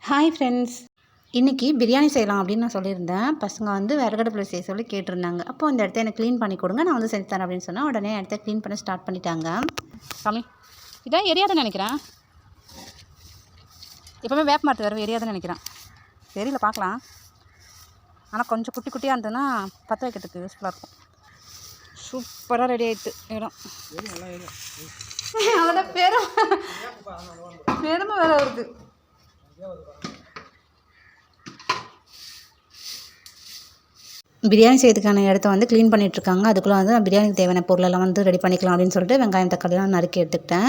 Hi friends, இன்றைக்கி பிரியாணி செய்யலாம் அப்படின்னு நான் சொல்லியிருந்தேன். பசங்க வந்து விறகடுப்பில் செய்ய சொல்லி கேட்டிருந்தாங்க. அப்போது இந்த இடத்த எனக்கு க்ளீன் பண்ணி கொடுங்க, நான் வந்து செஞ்சு தரேன் அப்படின்னு சொன்னால் உடனே இடத்த க்ளீன் பண்ண ஸ்டார்ட் பண்ணிட்டாங்க. சாமி இதான் எரியாதுன்னு நினைக்கிறேன். எப்போவுமே வேப்ப மரத்து வேறு எரியாதுன்னு நினைக்கிறேன். தெரியல, பார்க்கலாம். ஆனால் கொஞ்சம் குட்டி குட்டியாக இருந்ததுன்னா பற்ற வைக்கிறதுக்கு யூஸ்ஃபுல்லாக இருக்கும். சூப்பராக ரெடி ஆகிடுது இடம். அதோட பெருமை வேறு வருது. பிரியாணி செய்யறதுக்கான இடத்த வந்து க்ளீன் பண்ணிகிட்ருக்காங்க. அதுக்குள்ளே வந்து நான் பிரியாணிக்கு தேவையான பொருளெல்லாம் வந்து ரெடி பண்ணிக்கலாம் அப்படின்னு சொல்லிட்டு வெங்காயம் தக்காளிலாம் நறுக்கி எடுத்துக்கிட்டேன்.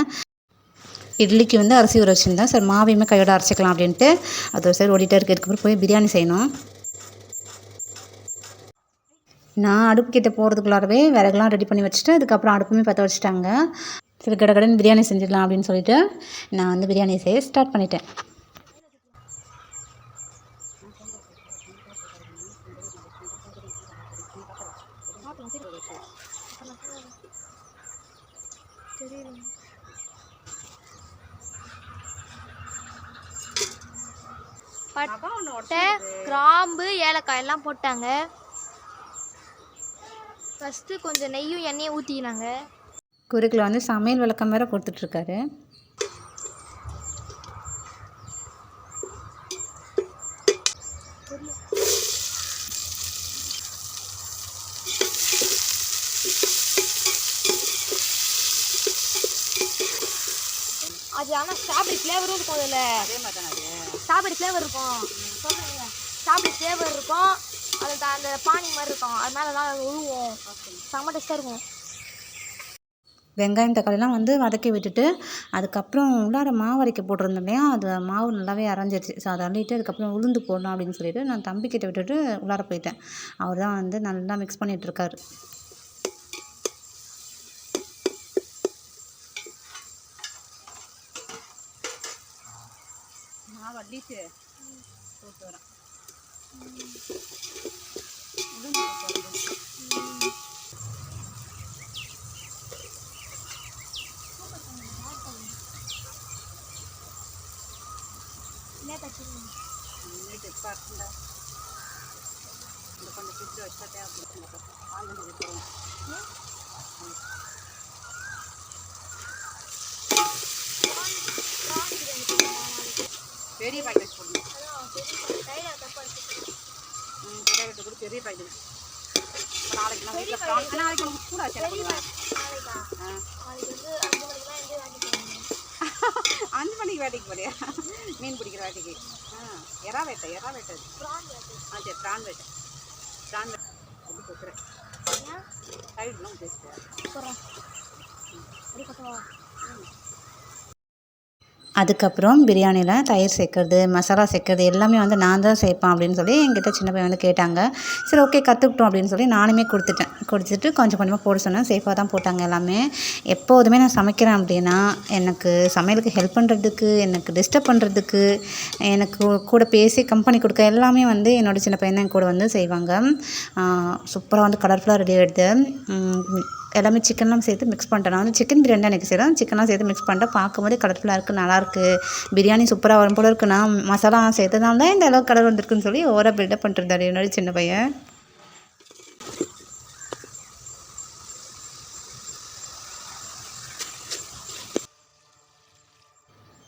இட்லிக்கு வந்து அரிசி ஊற வச்சுருந்தேன். சரி, மாவையுமே கையோட அரைச்சிக்கலாம் அப்படின்ட்டு அது ஒரு சைடு ஓடிட்டே இருக்குது. இதுக்கப்புறம் போய் பிரியாணி செய்யணும். நான் அடுப்பு கிட்டே போகிறதுக்குள்ளாரவே விறகுலாம் ரெடி பண்ணி வச்சுட்டு அதுக்கப்புறம் அடுப்புமே பற்ற வச்சுட்டாங்க. சரி, கடகடன்னு பிரியாணி செஞ்சிடலாம் அப்படின்னு சொல்லிட்டு நான் வந்து பிரியாணி செய்ய ஸ்டார்ட் பண்ணிட்டேன். பட்டை, கிராம்பு, ஏலக்காய் எல்லாம் போட்டாங்க. ஃபஸ்ட்டு கொஞ்சம் நெய்யும் எண்ணெயும் ஊற்றிக்கினாங்க. குறுக்கில் வந்து சமையல் விளக்கம் வேறு கொடுத்துட்ருக்காரு. அது ஆனால் ஸ்ட்ராபெரி ஃப்ளேவரும் இருக்கும். அதில் அதே மாதிரி தானே அது ஸ்ட்ராபெரி ஃப்ளேவர் இருக்கும். சொல்கிறீங்க, ஸ்ட்ராபெரி ஃப்ளேவர் இருக்கும். அது அந்த பானி மாதிரி இருக்கும். அது மேலெலாம் உழுவும். செம்ம டேஸ்ட்டாக இருக்கும். வெங்காயம் தக்காளிலாம் வந்து வதக்கி விட்டுட்டு அதுக்கப்புறம் உள்ளார மாவு அரைக்க போட்டிருந்தோம் இல்லையா, அது மாவு நல்லாவே அரைஞ்சிருச்சு. ஸோ அதை அள்ளிட்டு அதுக்கப்புறம் உளுந்து போடணும் அப்படின்னு சொல்லிட்டு நான் தம்பிக்கிட்ட விட்டுட்டு உள்ளார போயிட்டேன். அவர் தான் வந்து நல்லா மிக்ஸ் பண்ணிகிட்ருக்காரு. மாவு அள்ளிட்டு போட்டு வரேன். கொஞ்சம் ஃப்ரிட்ஜில் வச்சா தேவைப்படுது. பெரிய பாக்கெட் போடணும். கூட பெரிய பாக்கெட். நாளைக்கு நான் வீட்டில் ப்ரான் நாளைக்கு நமக்கு கூட வச்சு 5 மணிக்கு வேட்டைக்கு போறியா? மீன் பிடிக்கிற வேட்டைக்கு. எறா வேட்டை அது. சரி, ப்ரான் வேட்டை அப்படி கொடுக்குறேன். சைடுலாம் பேசுகிறேன். அதுக்கப்புறம் பிரியாணியில் தயிர் சேர்க்குறது, மசாலா சேர்க்குறது எல்லாமே வந்து நான் தான் சேர்ப்பேன் அப்படின்னு சொல்லி என்கிட்ட சின்ன பையன் வந்து கேட்டாங்க. சரி, ஓகே, கற்றுக்கிட்டோம் அப்படின்னு சொல்லி நானுமே கொடுத்துட்டு கொஞ்சம் கொஞ்சமாக போட சொன்னேன். சேஃபாக தான் போட்டாங்க எல்லாமே. எப்போதுமே நான் சமைக்கிறேன் அப்படின்னா எனக்கு சமையலுக்கு ஹெல்ப் பண்ணுறதுக்கு, எனக்கு டிஸ்டர்ப் பண்ணுறதுக்கு, எனக்கு கூட பேசி கம்பெனி கொடுக்க எல்லாமே வந்து என்னோடய சின்ன பையன் தான் என் கூட வந்து செய்வாங்க. சூப்பராக வந்து கலர்ஃபுல்லாக ரெடி ஆகிடுது. எல்லாமே சிக்கன்லாம் சேர்த்து மிக்ஸ் பண்ணிட்டேன். நான் வந்து சிக்கன் பிரியாணி தான் எனக்கு செய்கிறேன். சிக்கன்லாம் சேர்த்து மிக்ஸ் பண்ணிட்டேன். பார்க்கும்போதே கலர்ஃபுல்லாக இருக்குது, நல்லாயிருக்கு. பிரியாணி சூப்பராக வரும் போல இருக்குது. நான் மசாலா சேர்த்ததுனால தான் இந்த அளவுக்கு கலர் வந்திருக்குன்னு சொல்லி ஓவராக பில்டப் பண்ணிட்டுருந்தாரு என்னோட சின்ன பையன்.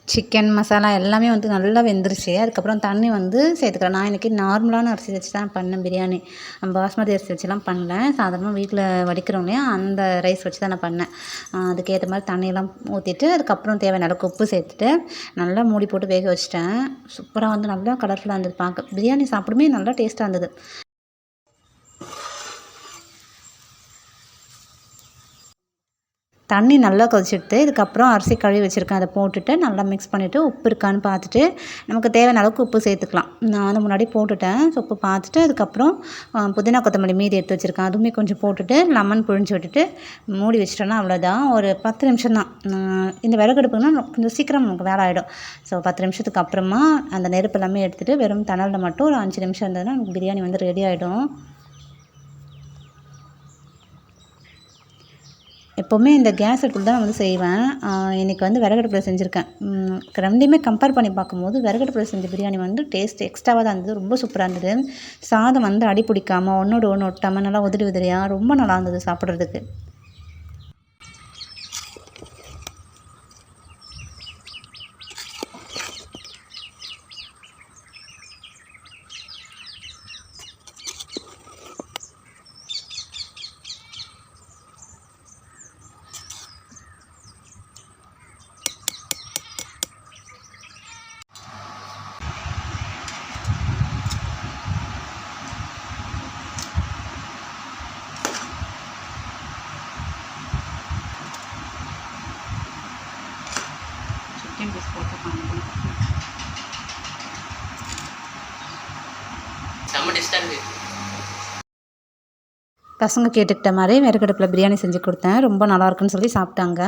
சிக்கன் மசாலா எல்லாமே வந்து நல்லா வெந்துருச்சு. அதுக்கப்புறம் தண்ணி வந்து சேர்த்துக்கிறேன். நான் இன்றைக்கி நார்மலான அரிசி வச்சு தான் பண்ணேன் பிரியாணி. பாஸ்மதி அரிசி வச்சுலாம் பண்ணல. சாதாரணமாக வீட்டில் வடிக்கிறோம் இல்லையா, அந்த ரைஸ் வச்சு தான் நான் பண்ணேன். அதுக்கேற்ற மாதிரி தண்ணியெல்லாம் ஊற்றிட்டு அதுக்கப்புறம் தேவையான அளவுக்கு உப்பு சேர்த்துட்டு நல்லா மூடி போட்டு வேக வச்சுட்டேன். சூப்பராக வந்து நல்லா கலர்ஃபுல்லாக இருந்தது பார்க்க. பிரியாணி சாப்பிடுமே நல்லா டேஸ்ட்டாக இருந்தது. தண்ணி நல்லா கொதிச்சுட்டு இதுக்கப்புறம் அரிசி கழுவி வச்சுருக்கேன். அதை போட்டுட்டு நல்லா மிக்ஸ் பண்ணிவிட்டு உப்பு இருக்கான்னு பார்த்துட்டு நமக்கு தேவையான அளவுக்கு உப்பு சேர்த்துக்கலாம். நான் வந்து முன்னாடி போட்டுட்டேன். ஸோ உப்பு பார்த்துட்டு அதுக்கப்புறம் புதினா கொத்தமல்லி மீதி எடுத்து வச்சுருக்கேன். அதுவுமே கொஞ்சம் போட்டுட்டு லெமன் புழிஞ்சு விட்டுட்டு மூடி வச்சிட்டோன்னா அவ்வளோதான். ஒரு 10 நிமிஷம் தான். இந்த விறகடுப்புனா கொஞ்சம் சீக்கிரம் நமக்கு வேலை ஆகிடும். ஸோ 10 நிமிஷத்துக்கு அப்புறமா அந்த நெருப்பு எல்லாமே எடுத்துகிட்டு வெறும் தணலில் மட்டும் ஒரு 5 நிமிஷம் இருந்ததுன்னா நமக்கு பிரியாணி வந்து ரெடி ஆகிடும். எப்போவுமே இந்த கேஸ் அடுப்பில் தான் நான் வந்து செய்வேன். இன்றைக்கி வந்து விறகடுப்பில் செஞ்சுருக்கேன். ரெண்டையுமே கம்பேர் பண்ணி பார்க்கும்போது விறகடுப்பில் செஞ்ச பிரியாணி வந்து டேஸ்ட் எக்ஸ்ட்ராவாக தான் இருந்தது. ரொம்ப சூப்பராக இருந்தது. சாதம் வந்து அடி பிடிக்காமல் ஒன்றோடு ஒன்று ஒட்டாமல் நல்லா உதிரி உதிரியாக ரொம்ப நல்லா இருந்தது சாப்பிட்றதுக்கு. சிக்கன் பீஸ் போட்டு காமிக்கணும். செம்ம டேஸ்ட்டாக இருக்குது. பசங்க கேட்டுக்கிட்ட மாதிரி விறகடுப்பில் பிரியாணி செஞ்சு கொடுத்தேன். ரொம்ப நல்லாயிருக்குன்னு சொல்லி சாப்பிட்டாங்க.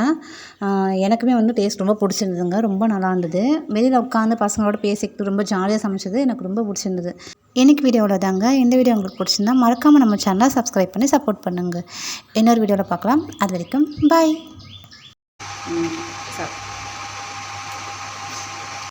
எனக்குமே வந்து டேஸ்ட் ரொம்ப பிடிச்சிருந்ததுங்க. ரொம்ப நல்லா இருந்தது. வெளியில் உட்காந்து பசங்களோட பேசிக்கிட்டு ரொம்ப ஜாலியாக சமைச்சது எனக்கு ரொம்ப பிடிச்சிருந்தது. இன்றைக்கி வீடியோவில் தாங்க. இந்த வீடியோ உங்களுக்கு பிடிச்சிருந்தா மறக்காமல் நம்ம சேனலை சப்ஸ்கிரைப் பண்ணி சப்போர்ட் பண்ணுங்கள். இன்னொரு வீடியோவில் பார்க்கலாம். அது வரைக்கும் பாய். சார்